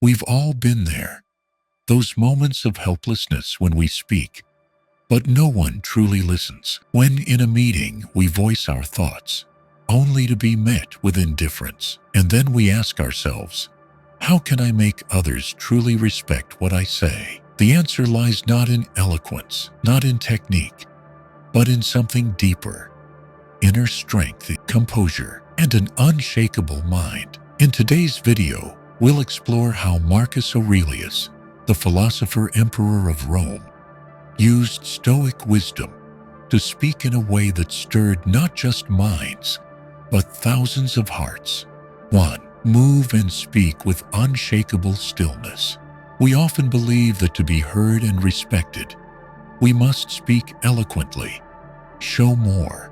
We've all been there. Those moments of helplessness when we speak, but no one truly listens. When in a meeting we voice our thoughts, only to be met with indifference. And then we ask ourselves, how can I make others truly respect what I say? The answer lies not in eloquence, not in technique, but in something deeper: inner strength, composure, and an unshakable mind. In today's video, we'll explore how Marcus Aurelius, the philosopher emperor of Rome, used Stoic wisdom to speak in a way that stirred not just minds, but thousands of hearts. 1. Move and speak with unshakable stillness. We often believe that to be heard and respected, we must speak eloquently, show more,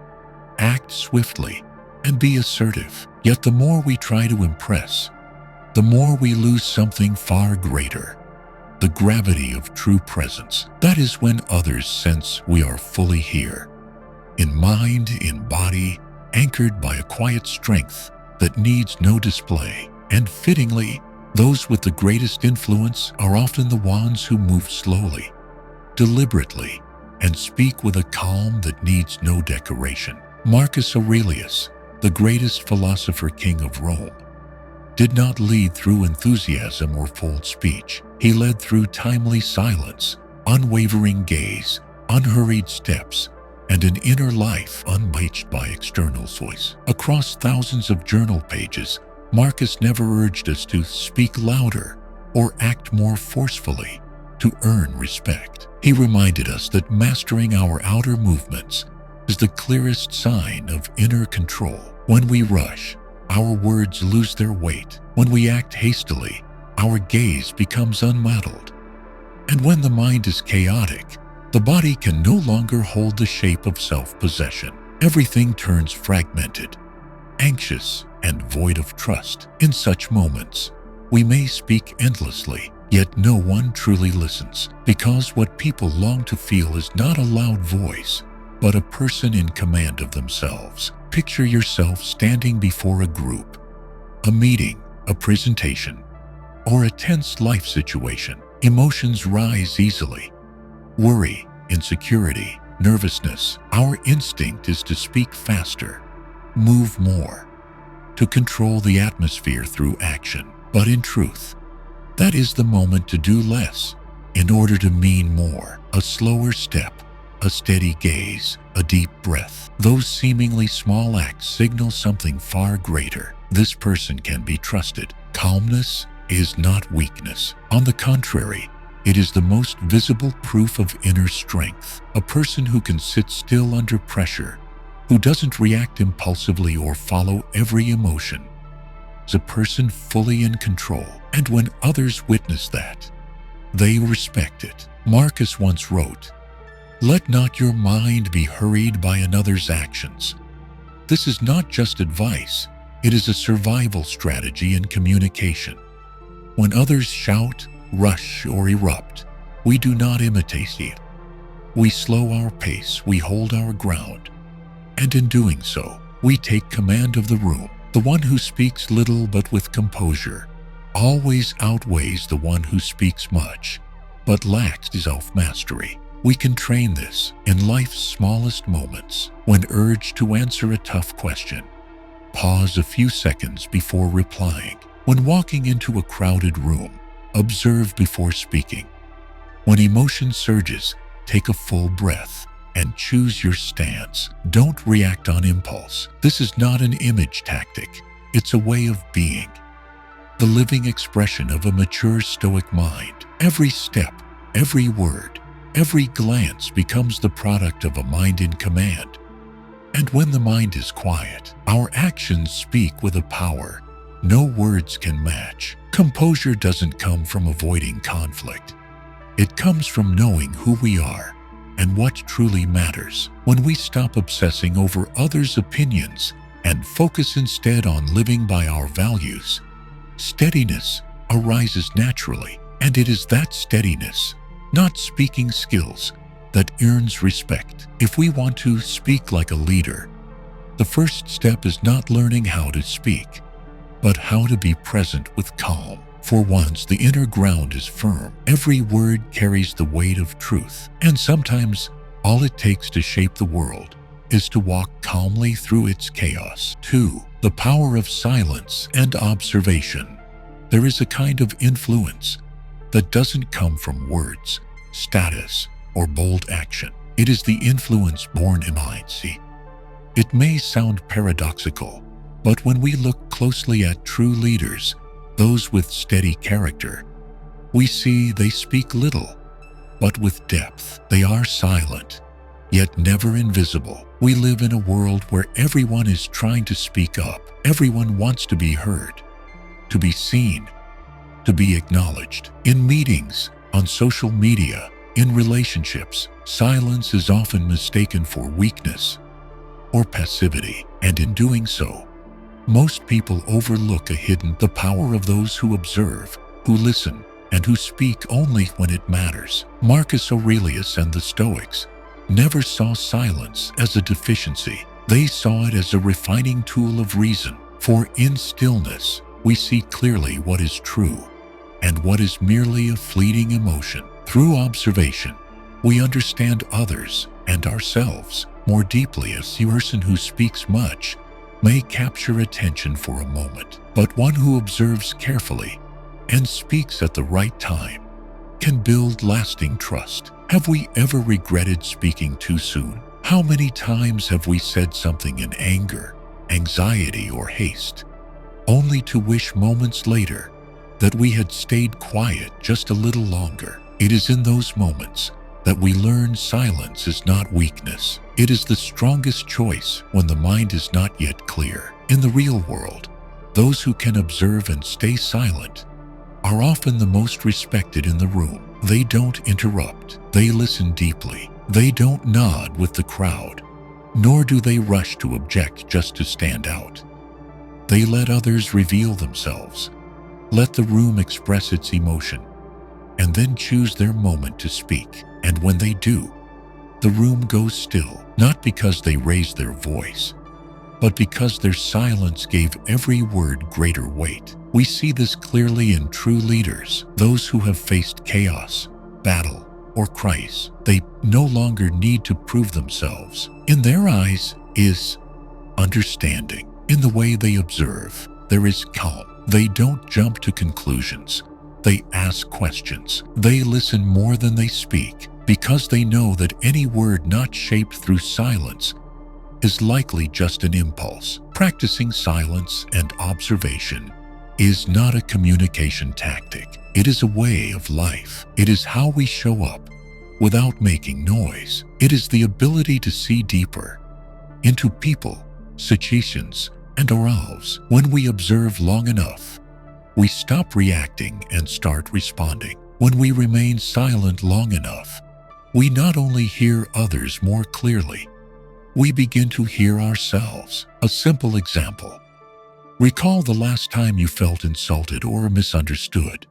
act swiftly, and be assertive. Yet the more we try to impress, the more we lose something far greater: the gravity of true presence. That is when others sense we are fully here, in mind, in body, anchored by a quiet strength that needs no display. And fittingly, those with the greatest influence are often the ones who move slowly, deliberately, and speak with a calm that needs no decoration. Marcus Aurelius, the greatest philosopher king of Rome, did not lead through enthusiasm or bold speech. He led through timely silence, unwavering gaze, unhurried steps, and an inner life unmatched by external voice. Across thousands of journal pages, Marcus never urged us to speak louder or act more forcefully to earn respect. He reminded us that mastering our outer movements is the clearest sign of inner control. When we rush, our words lose their weight. When we act hastily, our gaze becomes unmuddled. And when the mind is chaotic, the body can no longer hold the shape of self-possession. Everything turns fragmented, anxious, and void of trust. In such moments, we may speak endlessly, yet no one truly listens, because what people long to feel is not a loud voice, but a person in command of themselves. Picture yourself standing before a group, a meeting, a presentation, or a tense life situation. Emotions rise easily: worry, insecurity, nervousness. Our instinct is to speak faster, move more, to control the atmosphere through action. But in truth, that is the moment to do less in order to mean more. A slower step, a steady gaze, a deep breath. Those seemingly small acts signal something far greater. This person can be trusted. Calmness is not weakness. On the contrary, it is the most visible proof of inner strength. A person who can sit still under pressure, who doesn't react impulsively or follow every emotion, is a person fully in control. And when others witness that, they respect it. Marcus once wrote, "Let not your mind be hurried by another's actions." This is not just advice, it is a survival strategy in communication. When others shout, rush, or erupt, we do not imitate it. We slow our pace, we hold our ground, and in doing so, we take command of the room. The one who speaks little but with composure always outweighs the one who speaks much but lacks self-mastery. We can train this in life's smallest moments. When urged to answer a tough question, pause a few seconds before replying. When walking into a crowded room, observe before speaking. When emotion surges, take a full breath and choose your stance. Don't react on impulse. This is not an image tactic. It's a way of being, the living expression of a mature Stoic mind. Every step, every word, every glance becomes the product of a mind in command. And when the mind is quiet, our actions speak with a power no words can match. Composure doesn't come from avoiding conflict. It comes from knowing who we are and what truly matters. When we stop obsessing over others' opinions and focus instead on living by our values, steadiness arises naturally. And it is that steadiness, not speaking skills, that earns respect. If we want to speak like a leader, the first step is not learning how to speak, but how to be present with calm. For once the inner ground is firm, every word carries the weight of truth. And sometimes all it takes to shape the world is to walk calmly through its chaos. 2. The power of silence and observation. There is a kind of influence that doesn't come from words, status, or bold action. It is the influence born in mindset. It may sound paradoxical, but when we look closely at true leaders, those with steady character, we see they speak little, but with depth. They are silent, yet never invisible. We live in a world where everyone is trying to speak up. Everyone wants to be heard, to be seen, to be acknowledged. In meetings, on social media, in relationships, silence is often mistaken for weakness or passivity, and in doing so, most people overlook the power of those who observe, who listen, and who speak only when it matters. Marcus Aurelius and the Stoics never saw silence as a deficiency. They saw it as a refining tool of reason. For in stillness, we see clearly what is true and what is merely a fleeting emotion. Through observation, we understand others and ourselves more deeply. A person who speaks much may capture attention for a moment, but one who observes carefully and speaks at the right time can build lasting trust. Have we ever regretted speaking too soon? How many times have we said something in anger, anxiety, or haste, only to wish moments later that we had stayed quiet just a little longer? It is in those moments that we learn silence is not weakness. It is the strongest choice when the mind is not yet clear. In the real world, those who can observe and stay silent are often the most respected in the room. They don't interrupt. They listen deeply. They don't nod with the crowd, nor do they rush to object just to stand out. They let others reveal themselves, let the room express its emotion, and then choose their moment to speak. And when they do, the room goes still, not because they raised their voice, but because their silence gave every word greater weight. We see this clearly in true leaders, those who have faced chaos, battle, or crisis. They no longer need to prove themselves. In their eyes is understanding. In the way they observe, there is calm. They don't jump to conclusions. They ask questions. They listen more than they speak, because they know that any word not shaped through silence is likely just an impulse. Practicing silence and observation is not a communication tactic. It is a way of life. It is how we show up without making noise. It is the ability to see deeper into people, situations, and ourselves. When we observe long enough, we stop reacting and start responding. When we remain silent long enough, we not only hear others more clearly, we begin to hear ourselves. A simple example. Recall the last time you felt insulted or misunderstood.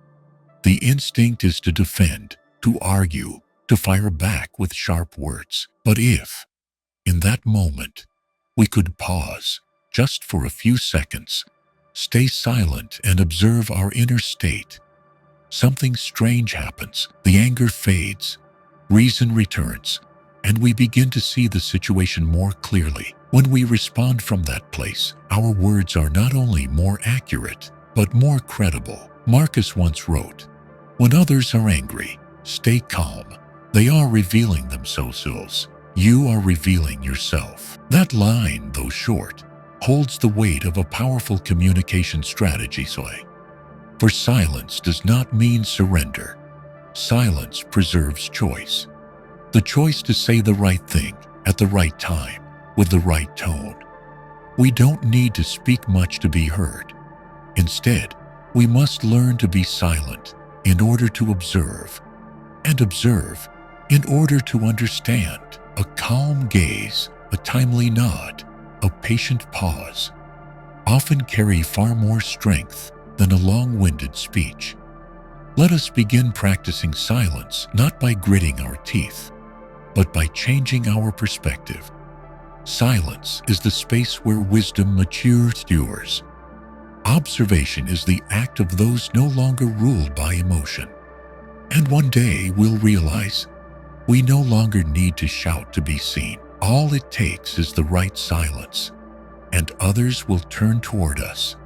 The instinct is to defend, to argue, to fire back with sharp words. But if, in that moment, we could pause just for a few seconds, stay silent and observe our inner state, something strange happens. The anger fades, reason returns, and we begin to see the situation more clearly. When we respond from that place, our words are not only more accurate, but more credible. Marcus once wrote, "When others are angry, stay calm. They are revealing themselves. You are revealing yourself." That line, though short, holds the weight of a powerful communication strategy. For silence does not mean surrender. Silence preserves choice. The choice to say the right thing at the right time with the right tone. We don't need to speak much to be heard. Instead, we must learn to be silent in order to observe, and observe in order to understand. A calm gaze, a timely nod, a patient pause often carry far more strength than a long-winded speech. Let us begin practicing silence not by gritting our teeth, but by changing our perspective. Silence is the space where wisdom matures. Observation is the act of those no longer ruled by emotion. And one day we'll realize we no longer need to shout to be seen. All it takes is the right silence, and others will turn toward us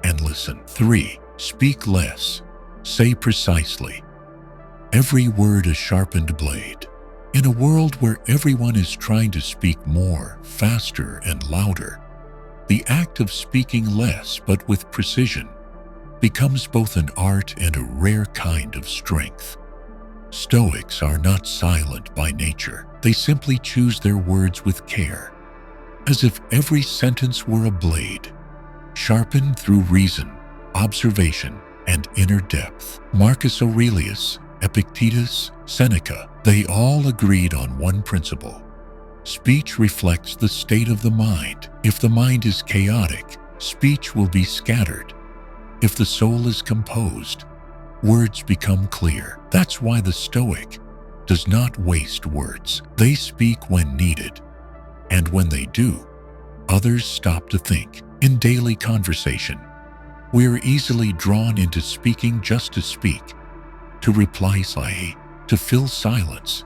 and listen. 3. Speak less. Say precisely. Every word a sharpened blade. In a world where everyone is trying to speak more, faster, and louder, the act of speaking less but with precision becomes both an art and a rare kind of strength. Stoics are not silent by nature. They simply choose their words with care, as if every sentence were a blade, sharpened through reason, observation, and inner depth. Marcus Aurelius, Epictetus, Seneca, they all agreed on one principle. Speech reflects the state of the mind. If the mind is chaotic, speech will be scattered. If the soul is composed, words become clear. That's why the Stoic does not waste words. They speak when needed, and when they do, others stop to think. In daily conversation, we are easily drawn into speaking just to speak, to reply slightly, to fill silence,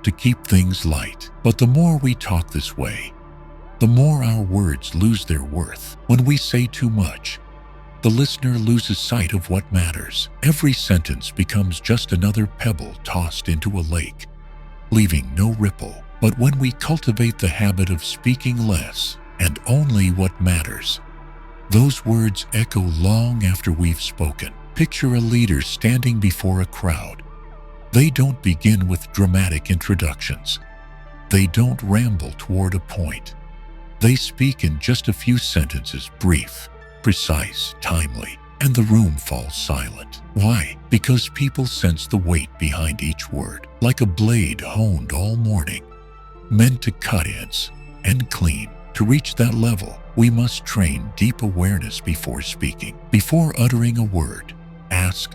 to keep things light. But the more we talk this way, the more our words lose their worth. When we say too much, the listener loses sight of what matters. Every sentence becomes just another pebble tossed into a lake, leaving no ripple. But when we cultivate the habit of speaking less and only what matters, those words echo long after we've spoken. Picture a leader standing before a crowd. They don't begin with dramatic introductions. They don't ramble toward a point. They speak in just a few sentences, brief, precise, timely, and the room falls silent. Why? Because people sense the weight behind each word, like a blade honed all morning, meant to cut ends and clean. To reach that level, we must train deep awareness before speaking. Before uttering a word, ask,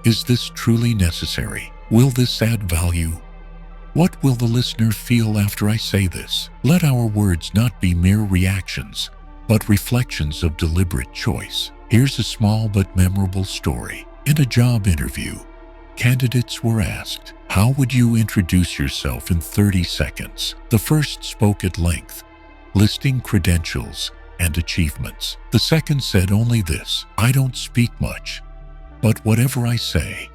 is this truly necessary? Will this add value? What will the listener feel after I say this? Let our words not be mere reactions, but reflections of deliberate choice. Here's a small but memorable story. In a job interview, candidates were asked, how would you introduce yourself in 30 seconds? The first spoke at length, listing credentials and achievements. The second said only this, I don't speak much, but whatever I say,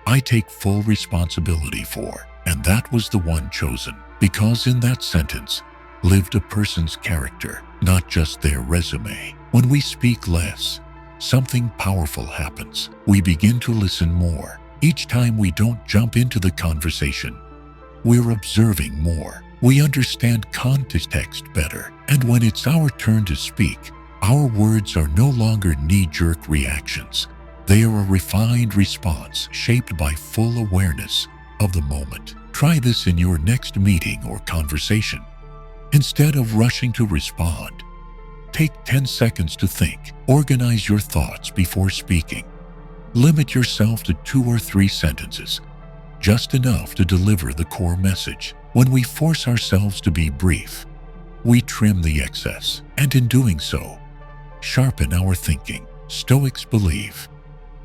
I take full responsibility for. And that was the one chosen, because in that sentence lived a person's character, not just their resume. When we speak less, something powerful happens. We begin to listen more. Each time we don't jump into the conversation, we're observing more. We understand context better. And when it's our turn to speak, our words are no longer knee-jerk reactions. They are a refined response shaped by full awareness of the moment. Try this in your next meeting or conversation. Instead of rushing to respond, take 10 seconds to think. Organize your thoughts before speaking. Limit yourself to 2 or 3 sentences, just enough to deliver the core message. When we force ourselves to be brief, we trim the excess, and in doing so, sharpen our thinking. Stoics believe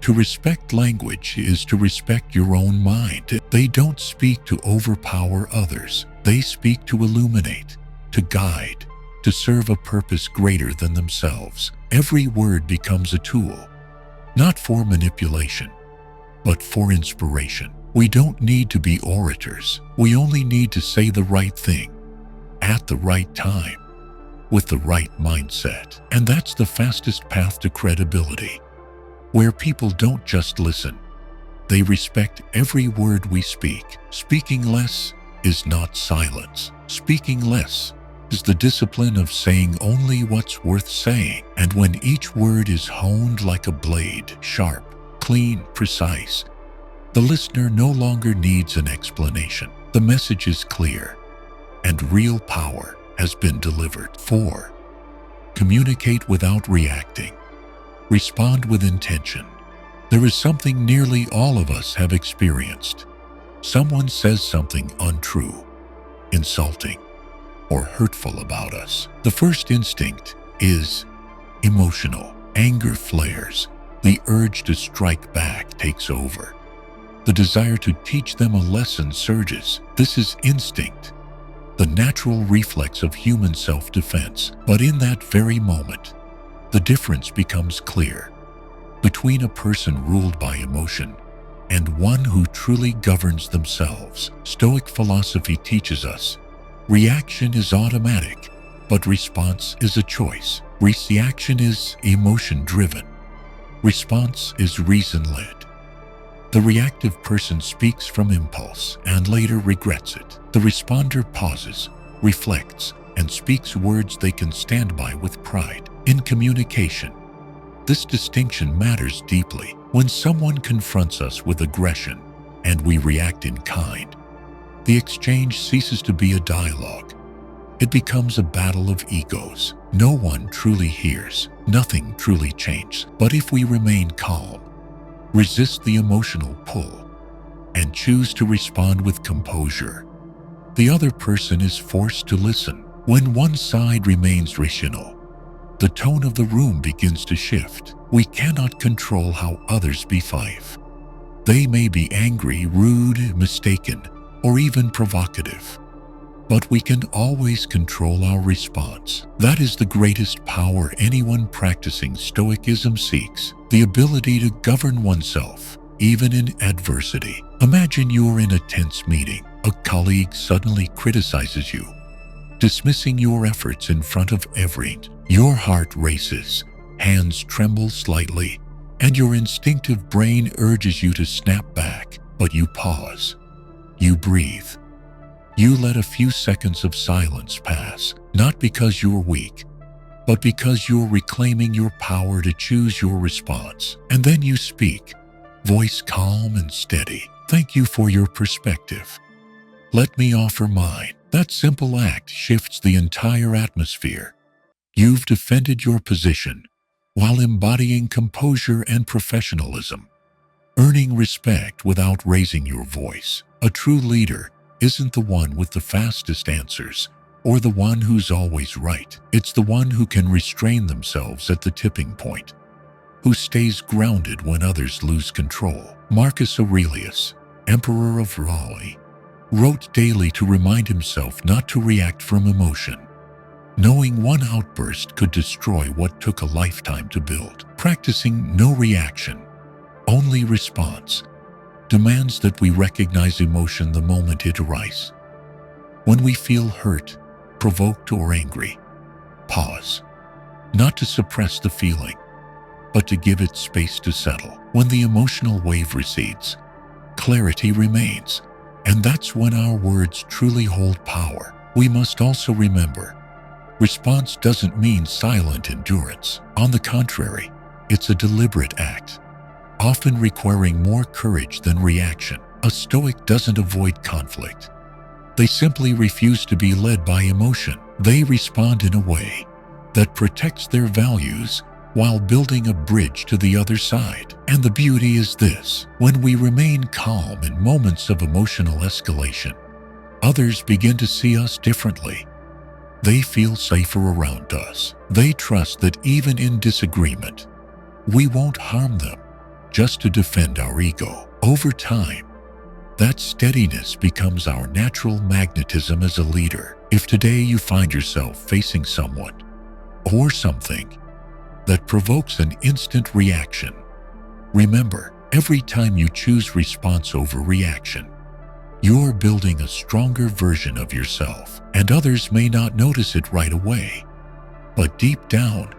to respect language is to respect your own mind. They don't speak to overpower others. They speak to illuminate, to guide, to serve a purpose greater than themselves. Every word becomes a tool, not for manipulation, but for inspiration. We don't need to be orators. We only need to say the right thing, at the right time, with the right mindset. And that's the fastest path to credibility, where people don't just listen, they respect every word we speak. Speaking less is not silence. Speaking less is the discipline of saying only what's worth saying. And when each word is honed like a blade, sharp, clean, precise, the listener no longer needs an explanation. The message is clear, and real power has been delivered. 4. Communicate without reacting. Respond with intention. There is something nearly all of us have experienced. Someone says something untrue, insulting, or hurtful about us. The first instinct is emotional. Anger flares. The urge to strike back takes over. The desire to teach them a lesson surges. This is instinct, the natural reflex of human self-defense. But in that very moment, the difference becomes clear between a person ruled by emotion and one who truly governs themselves. Stoic philosophy teaches us reaction is automatic, but response is a choice. Reaction is emotion-driven. Response is reason-led. The reactive person speaks from impulse and later regrets it. The responder pauses, reflects, and speaks words they can stand by with pride. In communication, this distinction matters deeply. When someone confronts us with aggression and we react in kind, the exchange ceases to be a dialogue. It becomes a battle of egos. No one truly hears. Nothing truly changes. But if we remain calm, resist the emotional pull, and choose to respond with composure, the other person is forced to listen. When one side remains rational, the tone of the room begins to shift. We cannot control how others behave. They may be angry, rude, mistaken, or even provocative. But we can always control our response. That is the greatest power anyone practicing Stoicism seeks, the ability to govern oneself, even in adversity. Imagine you're in a tense meeting. A colleague suddenly criticizes you, dismissing your efforts in front of everyone. Your heart races, hands tremble slightly, and your instinctive brain urges you to snap back. But you pause. You breathe. You let a few seconds of silence pass, not because you're weak, but because you're reclaiming your power to choose your response. And then you speak, voice calm and steady. Thank you for your perspective. Let me offer mine. That simple act shifts the entire atmosphere. You've defended your position while embodying composure and professionalism, earning respect without raising your voice. A true leader isn't the one with the fastest answers or the one who's always right. It's the one who can restrain themselves at the tipping point, who stays grounded when others lose control. Marcus Aurelius, Emperor of Rome, wrote daily to remind himself not to react from emotion, knowing one outburst could destroy what took a lifetime to build. Practicing no reaction, only response, demands that we recognize emotion the moment it arises. When we feel hurt, provoked, or angry, pause, not to suppress the feeling, but to give it space to settle. When the emotional wave recedes, clarity remains, and that's when our words truly hold power. We must also remember, response doesn't mean silent endurance. On the contrary, it's a deliberate act, often requiring more courage than reaction. A Stoic doesn't avoid conflict. They simply refuse to be led by emotion. They respond in a way that protects their values while building a bridge to the other side. And the beauty is this: when we remain calm in moments of emotional escalation, others begin to see us differently. They feel safer around us. They trust that even in disagreement, we won't harm them just to defend our ego. Over time, that steadiness becomes our natural magnetism as a leader. If today you find yourself facing someone or something that provokes an instant reaction, remember, every time you choose response over reaction, you're building a stronger version of yourself. And others may not notice it right away, but deep down,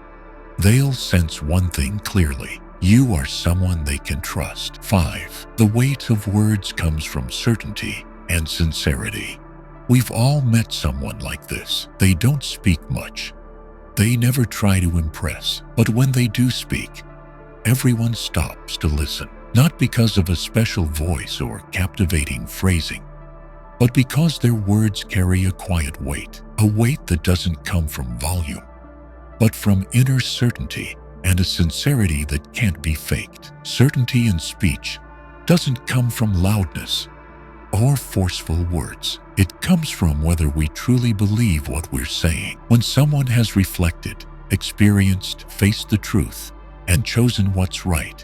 they'll sense one thing clearly: you are someone they can trust. 5. The weight of words comes from certainty and sincerity. We've all met someone like this. They don't speak much. They never try to impress. But when they do speak, everyone stops to listen. Not because of a special voice or captivating phrasing, but because their words carry a quiet weight. A weight that doesn't come from volume, but from inner certainty and a sincerity that can't be faked. Certainty in speech doesn't come from loudness or forceful words. It comes from whether we truly believe what we're saying. When someone has reflected, experienced, faced the truth, and chosen what's right.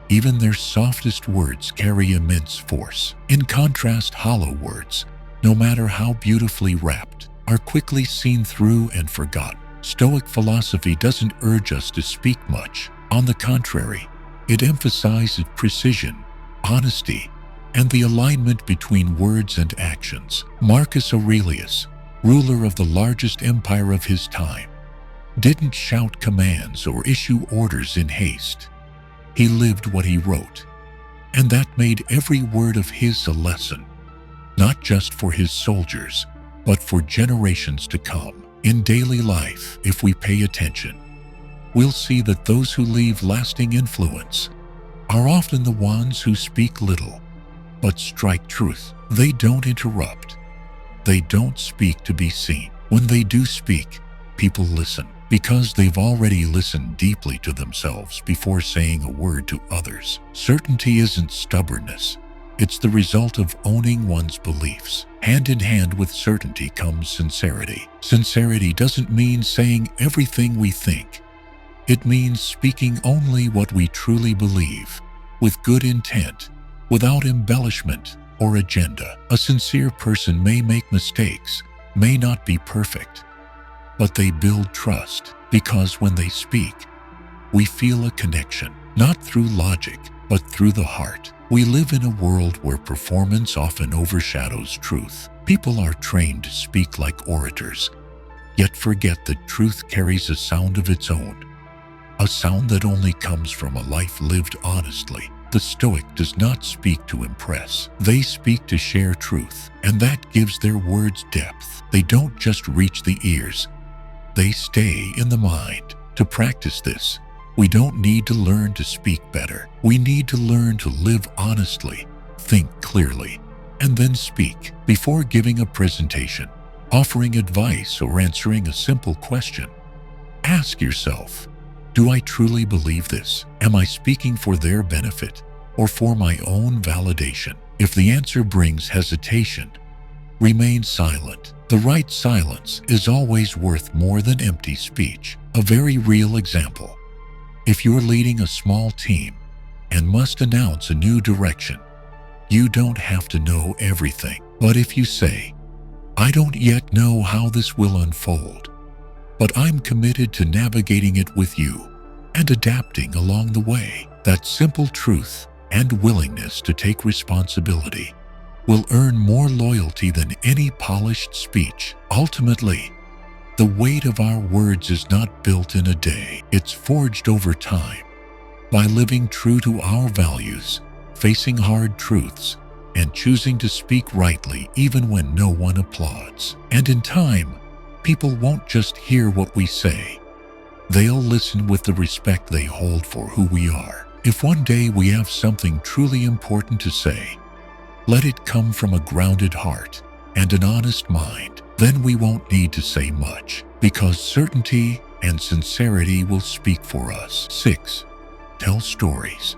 Even their softest words carry immense force. In contrast, hollow words, no matter how beautifully wrapped, are quickly seen through and forgotten. Stoic philosophy doesn't urge us to speak much. On the contrary, it emphasizes precision, honesty, and the alignment between words and actions. Marcus Aurelius, ruler of the largest empire of his time, didn't shout commands or issue orders in haste. He lived what he wrote, and that made every word of his a lesson, not just for his soldiers, but for generations to come. In daily life, if we pay attention, we'll see that those who leave lasting influence are often the ones who speak little, but strike truth. They don't interrupt. They don't speak to be seen. When they do speak, people listen, because they've already listened deeply to themselves before saying a word to others. Certainty isn't stubbornness. It's the result of owning one's beliefs. Hand in hand with certainty comes sincerity. Sincerity doesn't mean saying everything we think. It means speaking only what we truly believe, with good intent, without embellishment or agenda. A sincere person may make mistakes, may not be perfect, but they build trust, because when they speak, we feel a connection, not through logic, but through the heart. We live in a world where performance often overshadows truth. People are trained to speak like orators, yet forget that truth carries a sound of its own, a sound that only comes from a life lived honestly. The Stoic does not speak to impress. They speak to share truth, and that gives their words depth. They don't just reach the ears, they stay in the mind. To practice this, we don't need to learn to speak better. We need to learn to live honestly, think clearly, and then speak. Before giving a presentation, offering advice, or answering a simple question, ask yourself, do I truly believe this? Am I speaking for their benefit or for my own validation? If the answer brings hesitation, remain silent. The right silence is always worth more than empty speech. A very real example. If you're leading a small team and must announce a new direction, you don't have to know everything. But if you say, I don't yet know how this will unfold, but I'm committed to navigating it with you and adapting along the way, that simple truth and willingness to take responsibility will earn more loyalty than any polished speech. Ultimately, the weight of our words is not built in a day. It's forged over time by living true to our values, facing hard truths, and choosing to speak rightly even when no one applauds. And in time, people won't just hear what we say. They'll listen with the respect they hold for who we are. If one day we have something truly important to say, let it come from a grounded heart and an honest mind. Then we won't need to say much, because certainty and sincerity will speak for us. 6. Tell stories,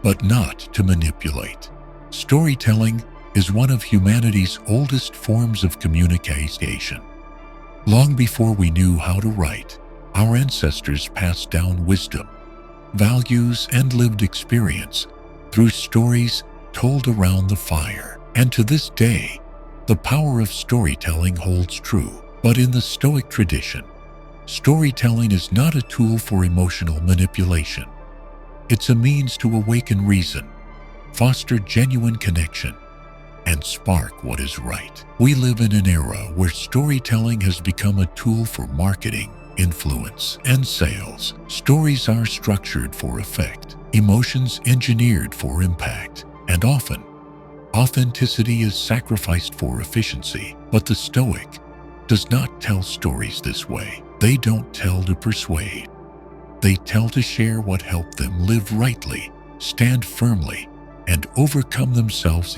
but not to manipulate. Storytelling is one of humanity's oldest forms of communication. Long before we knew how to write, our ancestors passed down wisdom, values, and lived experience through stories told around the fire. And to this day, the power of storytelling holds true. But in the Stoic tradition, storytelling is not a tool for emotional manipulation. It's a means to awaken reason, foster genuine connection, and spark what is right. We live in an era where storytelling has become a tool for marketing, influence, and sales. Stories are structured for effect, emotions engineered for impact, and often, authenticity is sacrificed for efficiency. But the Stoic does not tell stories this way. They don't tell to persuade. They tell to share what helped them live rightly, stand firmly, and overcome themselves.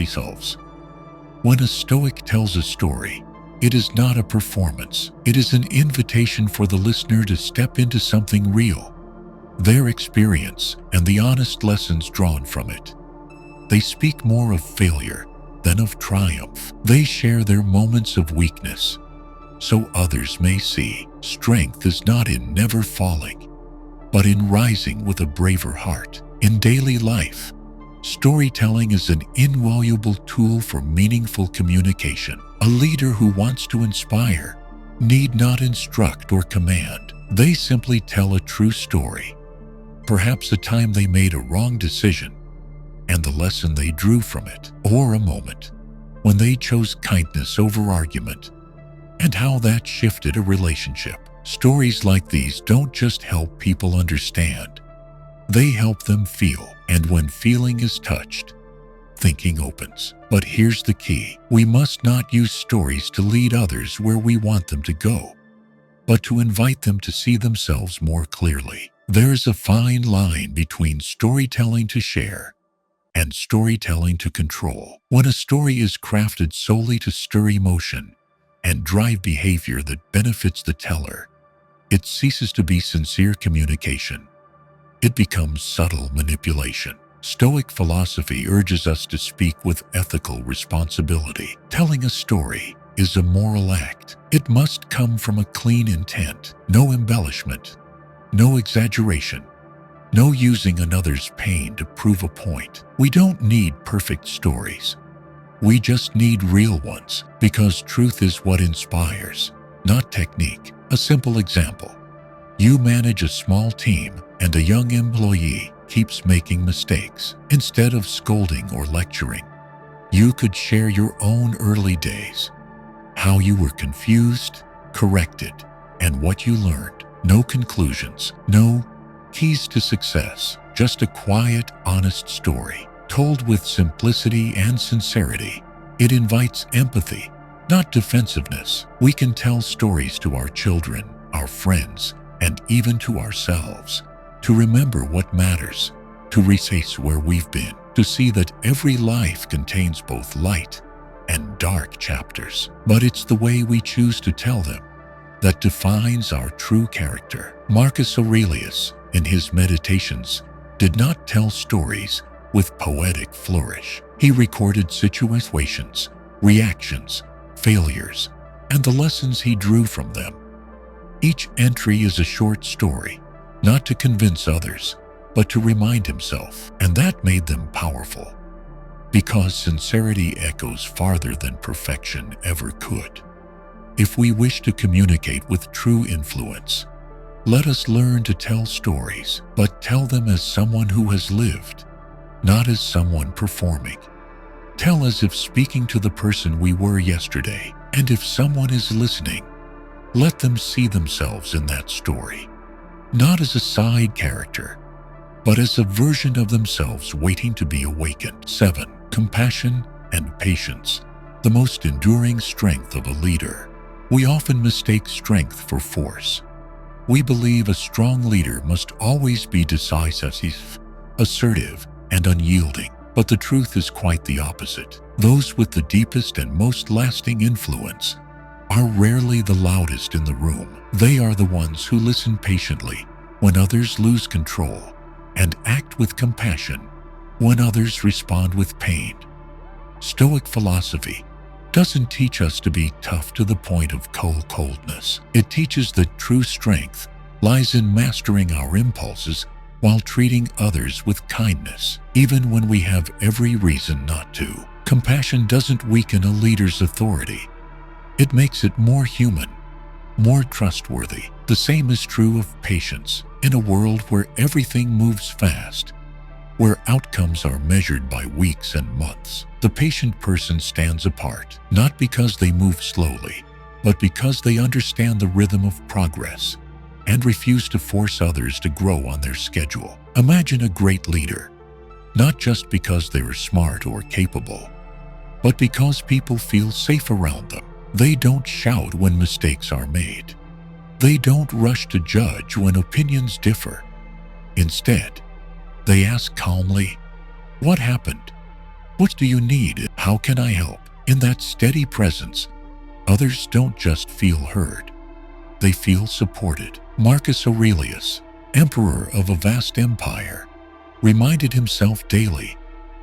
When a Stoic tells a story, it is not a performance. It is an invitation for the listener to step into something real, their experience, and the honest lessons drawn from it. They speak more of failure than of triumph. They share their moments of weakness, so others may see. Strength is not in never falling. but in rising with a braver heart. In daily life, storytelling is an invaluable tool for meaningful communication. A leader who wants to inspire need not instruct or command. They simply tell a true story, perhaps a time they made a wrong decision and the lesson they drew from it, or a moment when they chose kindness over argument and how that shifted a relationship. Stories like these don't just help people understand, they help them feel, and when feeling is touched, thinking opens. But here's the key: we must not use stories to lead others where we want them to go, but to invite them to see themselves more clearly. There's a fine line between storytelling to share and storytelling to control. When a story is crafted solely to stir emotion and drive behavior that benefits the teller, it ceases to be sincere communication. It becomes subtle manipulation. Stoic philosophy urges us to speak with ethical responsibility. Telling a story is a moral act. It must come from a clean intent. No embellishment, no exaggeration, no using another's pain to prove a point. We don't need perfect stories. We just need real ones, because truth is what inspires, not technique. A simple example: you manage a small team and a young employee keeps making mistakes. Instead of scolding or lecturing, you could share your own early days, how you were confused, corrected, and what you learned. No conclusions, no keys to success, just a quiet, honest story, told with simplicity and sincerity. It invites empathy, not defensiveness. We can tell stories to our children, our friends, and even to ourselves, to remember what matters, to retrace where we've been, to see that every life contains both light and dark chapters. But it's the way we choose to tell them that defines our true character. Marcus Aurelius, in his Meditations, did not tell stories with poetic flourish. He recorded situations, reactions, failures, and the lessons he drew from them. Each entry is a short story, not to convince others, but to remind himself, and that made them powerful, because sincerity echoes farther than perfection ever could. If we wish to communicate with true influence, let us learn to tell stories, but tell them as someone who has lived, not as someone performing. Tell as if speaking to the person we were yesterday, and if someone is listening, let them see themselves in that story, not as a side character, but as a version of themselves waiting to be awakened. 7. Compassion and patience, the most enduring strength of a leader. We often mistake strength for force. We believe a strong leader must always be decisive, assertive, and unyielding. But the truth is quite the opposite. Those with the deepest and most lasting influence are rarely the loudest in the room. They are the ones who listen patiently when others lose control, and act with compassion when others respond with pain. Stoic philosophy doesn't teach us to be tough to the point of coldness. It teaches that true strength lies in mastering our impulses while treating others with kindness, even when we have every reason not to. Compassion doesn't weaken a leader's authority. It makes it more human, more trustworthy. The same is true of patience. In a world where everything moves fast, where outcomes are measured by weeks and months, the patient person stands apart, not because they move slowly, but because they understand the rhythm of progress and refuse to force others to grow on their schedule. Imagine a great leader, not just because they are smart or capable, but because people feel safe around them. They don't shout when mistakes are made. They don't rush to judge when opinions differ. Instead, they ask calmly, "What happened? What do you need? How can I help?" In that steady presence, others don't just feel heard. They feel supported. Marcus Aurelius, emperor of a vast empire, reminded himself daily,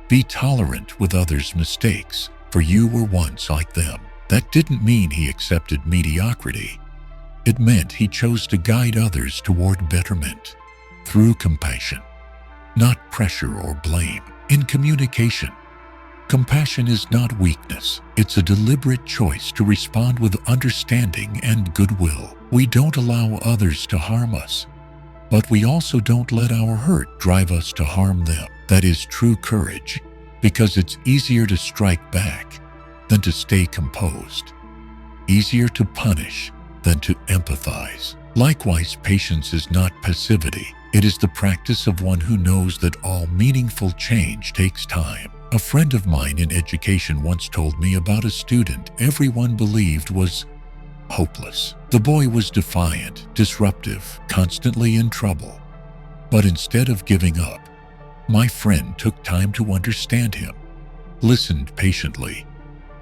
"Be tolerant with others' mistakes, for you were once like them." That didn't mean he accepted mediocrity. It meant he chose to guide others toward betterment. through compassion, not pressure or blame. In communication, compassion is not weakness. It's a deliberate choice to respond with understanding and goodwill. We don't allow others to harm us, but we also don't let our hurt drive us to harm them. That is true courage, because it's easier to strike back than to stay composed. Easier to punish than to empathize. Likewise, patience is not passivity. It is the practice of one who knows that all meaningful change takes time. A friend of mine in education once told me about a student everyone believed was hopeless. The boy was defiant, disruptive, constantly in trouble. But instead of giving up, my friend took time to understand him, listened patiently,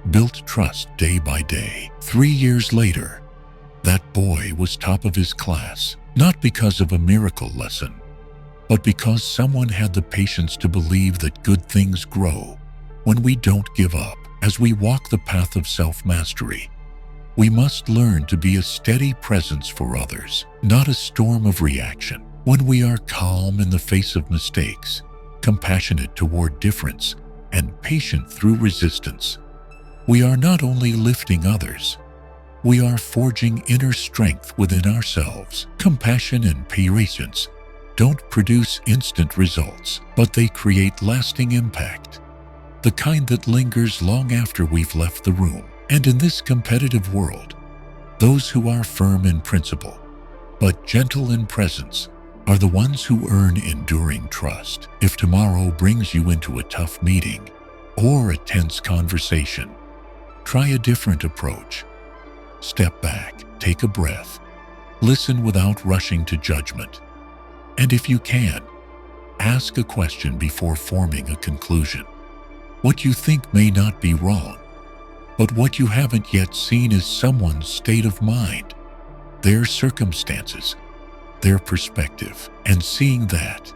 built trust day by day. 3 years later, that boy was top of his class, not because of a miracle lesson, but because someone had the patience to believe that good things grow when we don't give up. As we walk the path of self-mastery, we must learn to be a steady presence for others, not a storm of reaction. When we are calm in the face of mistakes, compassionate toward difference, and patient through resistance, we are not only lifting others, we are forging inner strength within ourselves. Compassion and patience don't produce instant results, but they create lasting impact, the kind that lingers long after we've left the room. And in this competitive world, those who are firm in principle, but gentle in presence, are the ones who earn enduring trust. If tomorrow brings you into a tough meeting or a tense conversation, try a different approach. Step back, take a breath, listen without rushing to judgment. And if you can, ask a question before forming a conclusion. What you think may not be wrong, but what you haven't yet seen is someone's state of mind, their circumstances, their perspective. And seeing that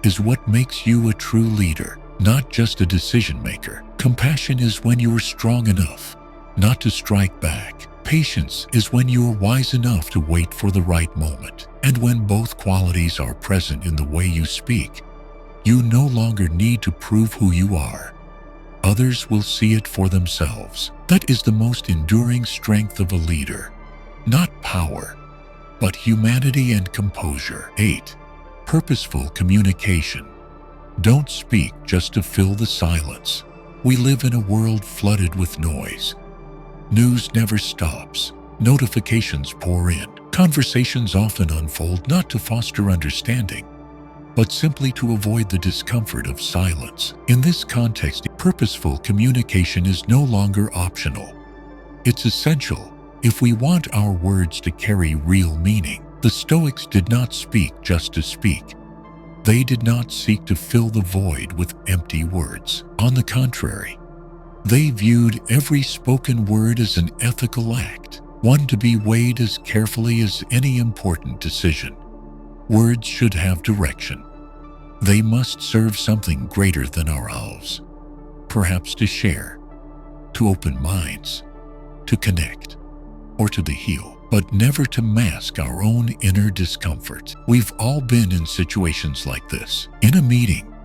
is what makes you a true leader, not just a decision maker. Compassion is when you are strong enough not to strike back. Patience is when you are wise enough to wait for the right moment. And when both qualities are present in the way you speak, you no longer need to prove who you are. Others will see it for themselves. That is the most enduring strength of a leader. Not power, but humanity and composure. 8. Purposeful communication. Don't speak just to fill the silence. We live in a world flooded with noise. News never stops. Notifications pour in. Conversations often unfold not to foster understanding, but simply to avoid the discomfort of silence. In this context, purposeful communication is no longer optional. It's essential if we want our words to carry real meaning. The Stoics did not speak just to speak. They did not seek to fill the void with empty words. On the contrary, they viewed every spoken word as an ethical act, one to be weighed as carefully as any important decision. Words should have direction. They must serve something greater than ourselves, perhaps to share, to open minds, to connect, or to heal, but never to mask our own inner discomfort. We've all been in situations like this. In a meeting,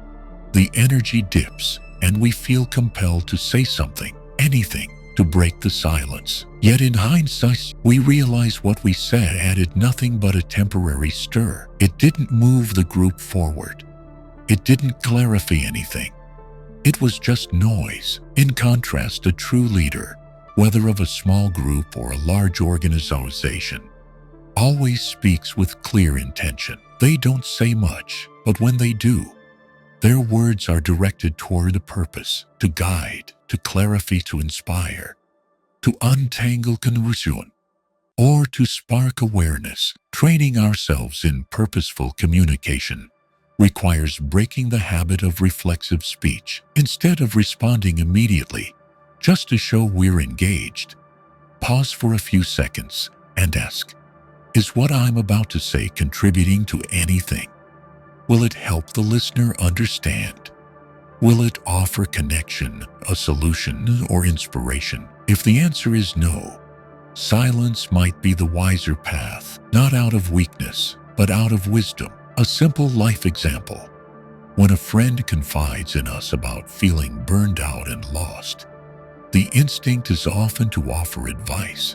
the energy dips and we feel compelled to say something, anything, to break the silence. Yet in hindsight, we realize what we said added nothing but a temporary stir. It didn't move the group forward. It didn't clarify anything. It was just noise. In contrast, a true leader, whether of a small group or a large organization, always speaks with clear intention. They don't say much, but when they do, their words are directed toward a purpose, to guide, to clarify, to inspire, to untangle confusion, or to spark awareness. Training ourselves in purposeful communication requires breaking the habit of reflexive speech. Instead of responding immediately, just to show we're engaged, pause for a few seconds and ask, is what I'm about to say contributing to anything? Will it help the listener understand? Will it offer connection, a solution, or inspiration? If the answer is no, silence might be the wiser path, not out of weakness, but out of wisdom. A simple life example. When a friend confides in us about feeling burned out and lost, the instinct is often to offer advice,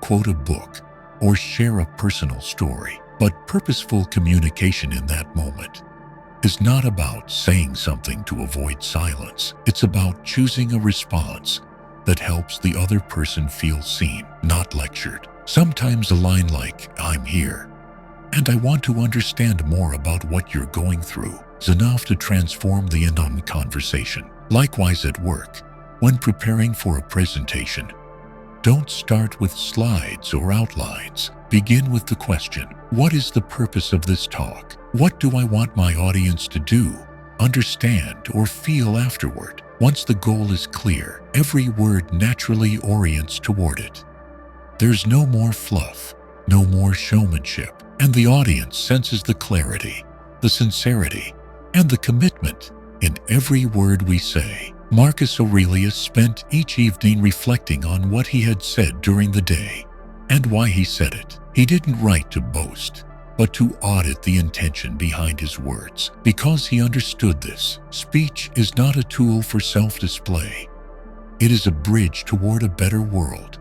quote a book, or share a personal story. But purposeful communication in that moment is not about saying something to avoid silence. It's about choosing a response that helps the other person feel seen, not lectured. Sometimes a line like, "I'm here, and I want to understand more about what you're going through," is enough to transform the entire conversation. Likewise at work, when preparing for a presentation, don't start with slides or outlines. Begin with the question, what is the purpose of this talk? What do I want my audience to do, understand, or feel afterward? Once the goal is clear, every word naturally orients toward it. There's no more fluff, no more showmanship, and the audience senses the clarity, the sincerity, and the commitment in every word we say. Marcus Aurelius spent each evening reflecting on what he had said during the day and why he said it. He didn't write to boast, but to audit the intention behind his words. Because he understood this, speech is not a tool for self-display. It is a bridge toward a better world,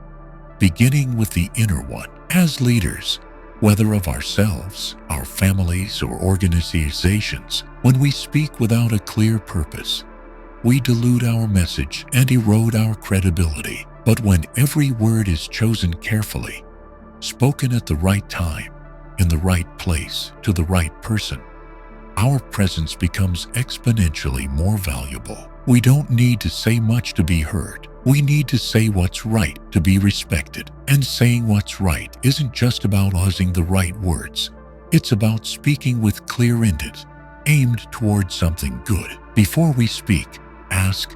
beginning with the inner one. As leaders, whether of ourselves, our families, or organizations, when we speak without a clear purpose, we dilute our message and erode our credibility. But when every word is chosen carefully, spoken at the right time, in the right place, to the right person, our presence becomes exponentially more valuable. We don't need to say much to be heard. We need to say what's right to be respected. And saying what's right isn't just about using the right words. It's about speaking with clear intent, aimed towards something good. Before we speak, ask,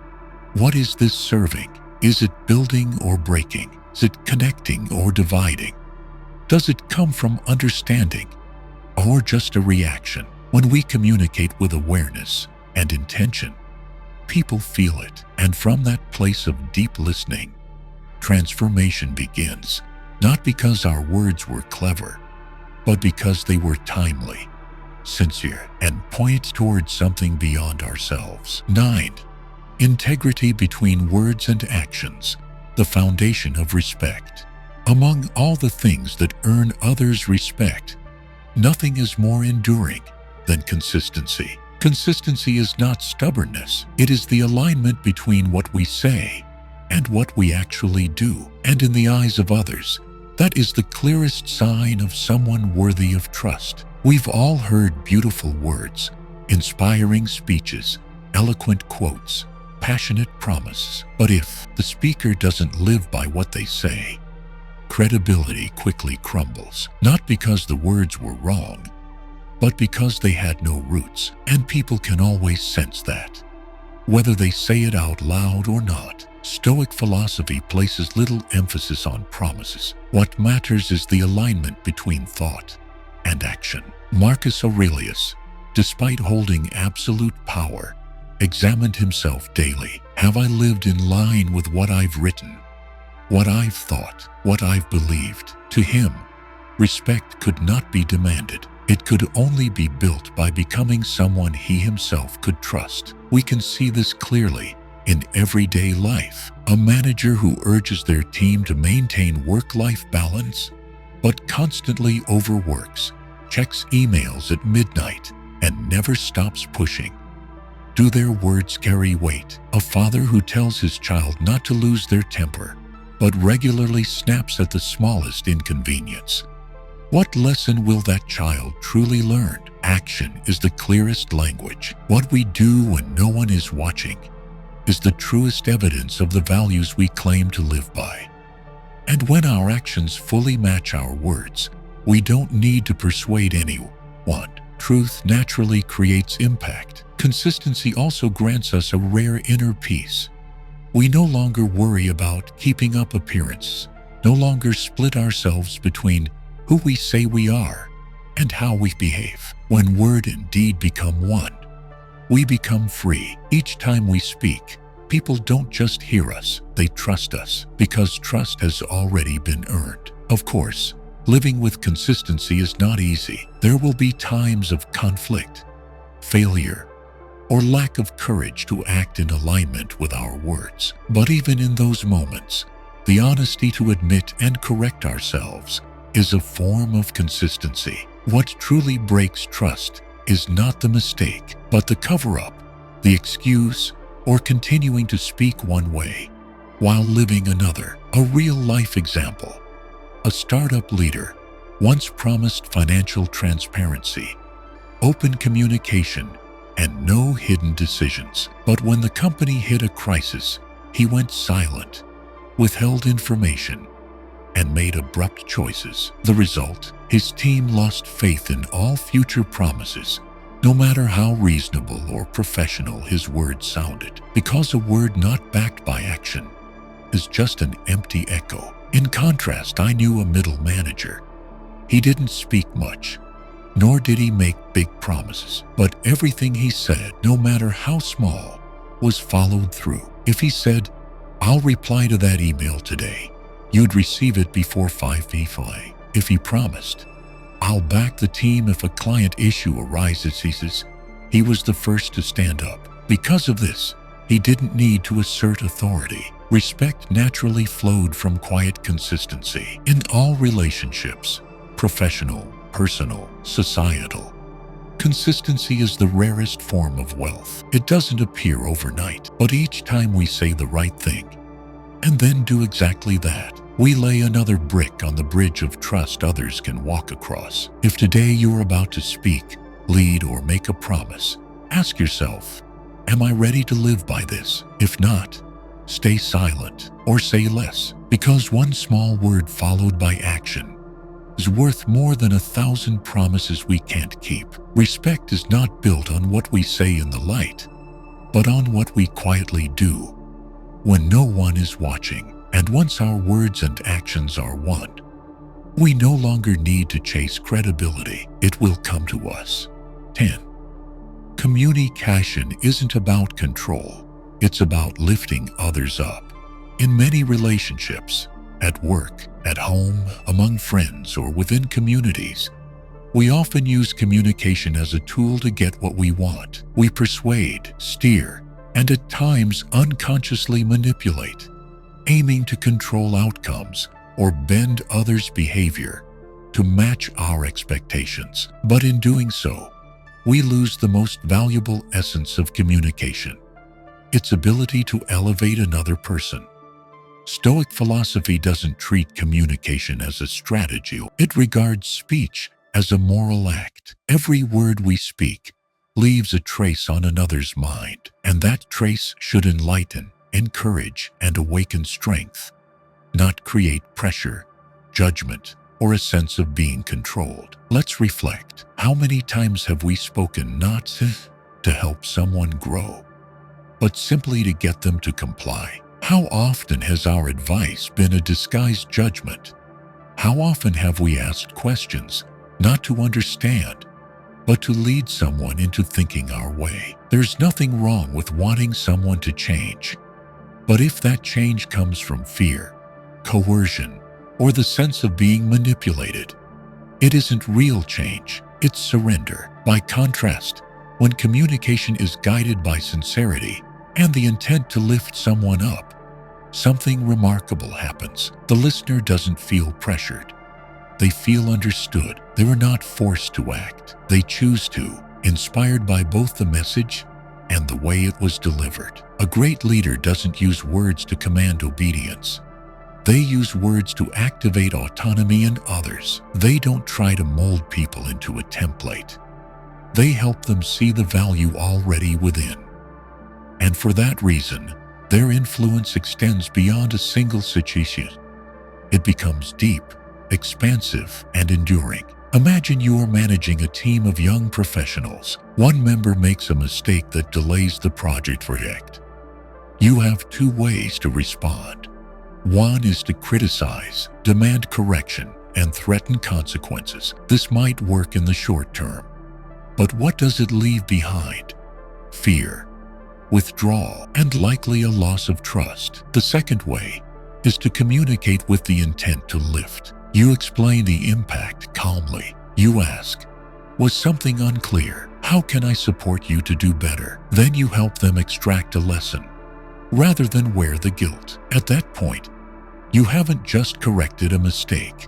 what is this serving? Is it building or breaking? Is it connecting or dividing? Does it come from understanding or just a reaction? When we communicate with awareness and intention, people feel it, and from that place of deep listening, transformation begins, not because our words were clever, but because they were timely, sincere, and point towards something beyond ourselves. 9. Integrity between words and actions, the foundation of respect. Among all the things that earn others' respect, nothing is more enduring than consistency. Consistency is not stubbornness. It is the alignment between what we say and what we actually do. And in the eyes of others, that is the clearest sign of someone worthy of trust. We've all heard beautiful words, inspiring speeches, eloquent quotes, passionate promises. But if the speaker doesn't live by what they say, credibility quickly crumbles. Not because the words were wrong, but because they had no roots, and people can always sense that, whether they say it out loud or not. Stoic philosophy places little emphasis on promises. What matters is the alignment between thought and action. Marcus Aurelius, despite holding absolute power, examined himself daily. Have I lived in line with what I've written, what I've thought, what I've believed? To him, respect could not be demanded. It could only be built by becoming someone he himself could trust. We can see this clearly in everyday life. A manager who urges their team to maintain work-life balance, but constantly overworks, checks emails at midnight, and never stops pushing. Do their words carry weight? A father who tells his child not to lose their temper, but regularly snaps at the smallest inconvenience. What lesson will that child truly learn? Action is the clearest language. What we do when no one is watching is the truest evidence of the values we claim to live by. And when our actions fully match our words, we don't need to persuade anyone. Truth naturally creates impact. Consistency also grants us a rare inner peace. We no longer worry about keeping up appearances, no longer split ourselves between who we say we are and how we behave. When word and deed become one, we become free. Each time we speak, people don't just hear us, they trust us, because trust has already been earned. Of course, Living with consistency is not easy. There will be times of conflict, failure, or lack of courage to act in alignment with our words. But even in those moments, the honesty to admit and correct ourselves is a form of consistency. What truly breaks trust is not the mistake, but the cover-up, the excuse, or continuing to speak one way while living another. A real-life example. A startup leader once promised financial transparency, open communication, and no hidden decisions. But when the company hit a crisis, he went silent, withheld information, and made abrupt choices. The result? His team lost faith in all future promises, no matter how reasonable or professional his words sounded, because a word not backed by action is just an empty echo. In contrast, I knew a middle manager. He didn't speak much, nor did he make big promises, but everything he said, no matter how small, was followed through. If he said, "I'll reply to that email today," you'd receive it before 5 p.m. If he promised, "I'll back the team if a client issue arises," he was the first to stand up. Because of this, he didn't need to assert authority. Respect naturally flowed from quiet consistency. In all relationships, professional, personal, societal, consistency is the rarest form of wealth. It doesn't appear overnight, but each time we say the right thing and then do exactly that, we lay another brick on the bridge of trust others can walk across. If today you're about to speak, lead, or make a promise, ask yourself, am I ready to live by this? If not, stay silent or say less, because one small word followed by action is worth more than 1,000 promises we can't keep. Respect is not built on what we say in the light, but on what we quietly do when no one is watching. And once our words and actions are one, we no longer need to chase credibility. It will come to us. 10. Communication isn't about control. It's about lifting others up. In many relationships, at work, at home, among friends, or within communities, we often use communication as a tool to get what we want. We persuade, steer, and at times unconsciously manipulate, aiming to control outcomes or bend others' behavior to match our expectations. But in doing so, we lose the most valuable essence of communication: its ability to elevate another person. Stoic philosophy doesn't treat communication as a strategy. It regards speech as a moral act. Every word we speak leaves a trace on another's mind, and that trace should enlighten, encourage, and awaken strength, not create pressure, judgment, or a sense of being controlled. Let's reflect. How many times have we spoken not to help someone grow, but simply to get them to comply? How often has our advice been a disguised judgment? How often have we asked questions not to understand, but to lead someone into thinking our way? There's nothing wrong with wanting someone to change, but if that change comes from fear, coercion, or the sense of being manipulated, it isn't real change, it's surrender. By contrast, when communication is guided by sincerity and the intent to lift someone up, something remarkable happens. The listener doesn't feel pressured. They feel understood. They are not forced to act. They choose to, inspired by both the message and the way it was delivered. A great leader doesn't use words to command obedience. They use words to activate autonomy in others. They don't try to mold people into a template. They help them see the value already within. And for that reason, their influence extends beyond a single situation. It becomes deep, expansive, and enduring. Imagine you are managing a team of young professionals. One member makes a mistake that delays the project. You have two ways to respond. One is to criticize, demand correction, and threaten consequences. This might work in the short term. But what does it leave behind? Fear, withdrawal, and likely a loss of trust. The second way is to communicate with the intent to lift. You explain the impact calmly. You ask, was something unclear? How can I support you to do better? Then you help them extract a lesson, rather than wear the guilt. At that point, you haven't just corrected a mistake.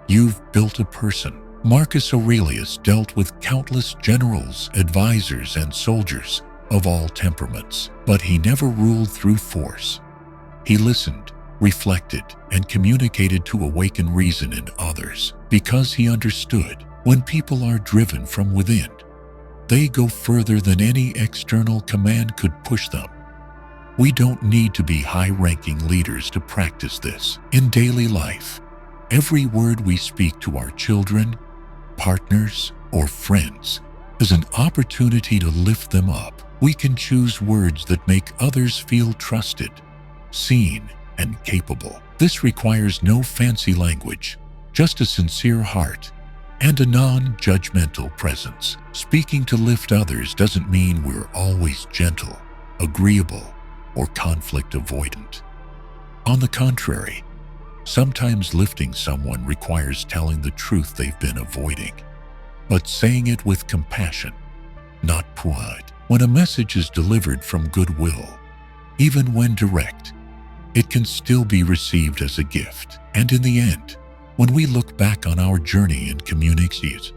You've built a person. Marcus Aurelius dealt with countless generals, advisors, and soldiers of all temperaments, but he never ruled through force. He listened, reflected, and communicated to awaken reason in others, because he understood when people are driven from within, they go further than any external command could push them. We don't need to be high-ranking leaders to practice this. In daily life, every word we speak to our children, partners, or friends is an opportunity to lift them up. We can choose words that make others feel trusted, seen, and capable. This requires no fancy language, just a sincere heart and a non-judgmental presence. Speaking to lift others doesn't mean we're always gentle, agreeable, or conflict avoidant. On the contrary, sometimes lifting someone requires telling the truth they've been avoiding, but saying it with compassion, not pride. When a message is delivered from goodwill, even when direct, it can still be received as a gift. And in the end, when we look back on our journey in communities,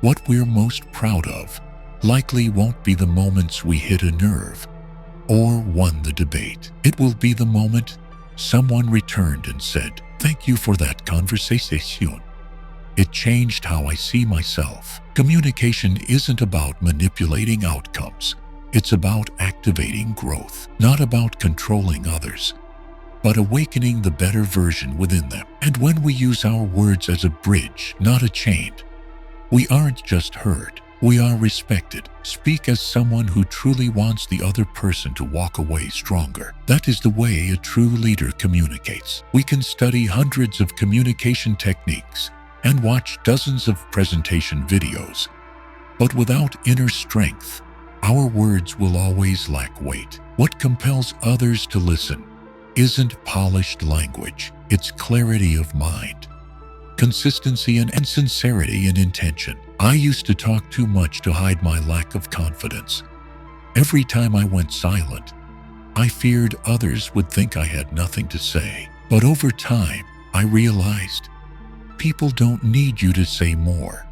what we're most proud of likely won't be the moments we hit a nerve or won the debate. It will be the moment someone returned and said, "Thank you for that conversation. It changed how I see myself." Communication isn't about manipulating outcomes. It's about activating growth, not about controlling others, but awakening the better version within them. And when we use our words as a bridge, not a chain, we aren't just heard, we are respected. Speak as someone who truly wants the other person to walk away stronger. That is the way a true leader communicates. We can study hundreds of communication techniques and watch dozens of presentation videos, but without inner strength, our words will always lack weight. What compels others to listen isn't polished language, it's clarity of mind, consistency and sincerity in intention. I used to talk too much to hide my lack of confidence. Every time I went silent, I feared others would think I had nothing to say. But over time, I realized people don't need you to say more.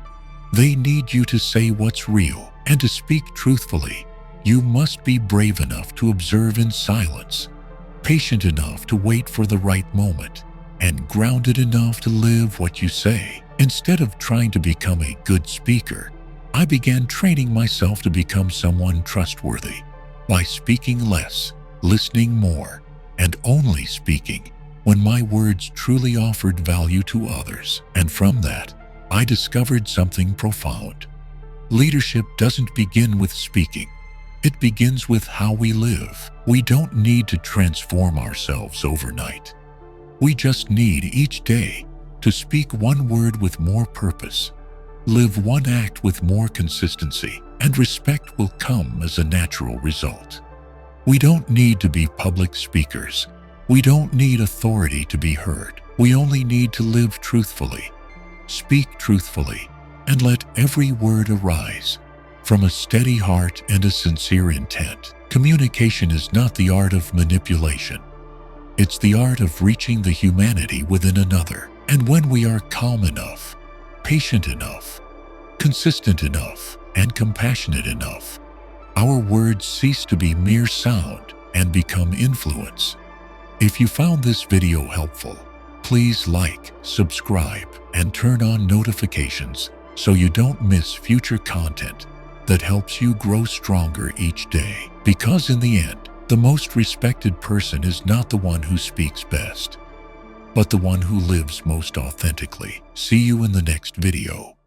They need you to say what's real. And to speak truthfully, you must be brave enough to observe in silence, patient enough to wait for the right moment, and grounded enough to live what you say. Instead of trying to become a good speaker, I began training myself to become someone trustworthy by speaking less, listening more, and only speaking when my words truly offered value to others. And from that, I discovered something profound. Leadership doesn't begin with speaking. It begins with how we live. We don't need to transform ourselves overnight. We just need each day to speak one word with more purpose, live one act with more consistency, and respect will come as a natural result. We don't need to be public speakers. We don't need authority to be heard. We only need to live truthfully, speak truthfully, and let every word arise from a steady heart and a sincere intent. Communication is not the art of manipulation. It's the art of reaching the humanity within another. And when we are calm enough, patient enough, consistent enough, and compassionate enough, our words cease to be mere sound and become influence. If you found this video helpful, please like, subscribe, and turn on notifications so you don't miss future content that helps you grow stronger each day. Because in the end, the most respected person is not the one who speaks best, but the one who lives most authentically. See you in the next video.